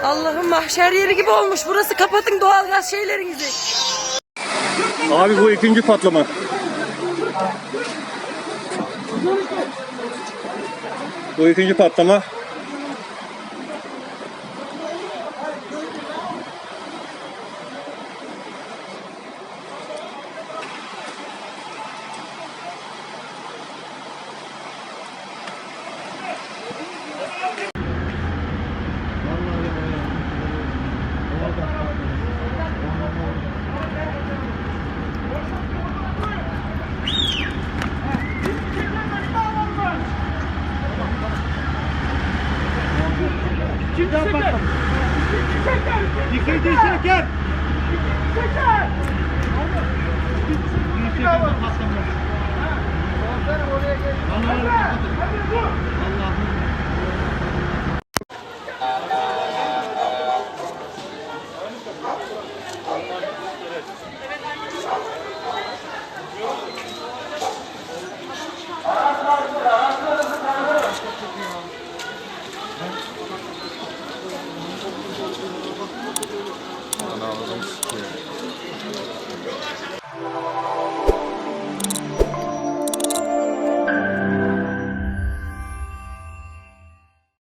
Allah'ım mahşer yeri gibi olmuş. Burası kapatın doğalgaz şeylerinizi. Abi bu ikinci patlama. Bu ikinci patlama. İkinci şeker. Şeker. Bir şeker patlamış. Allah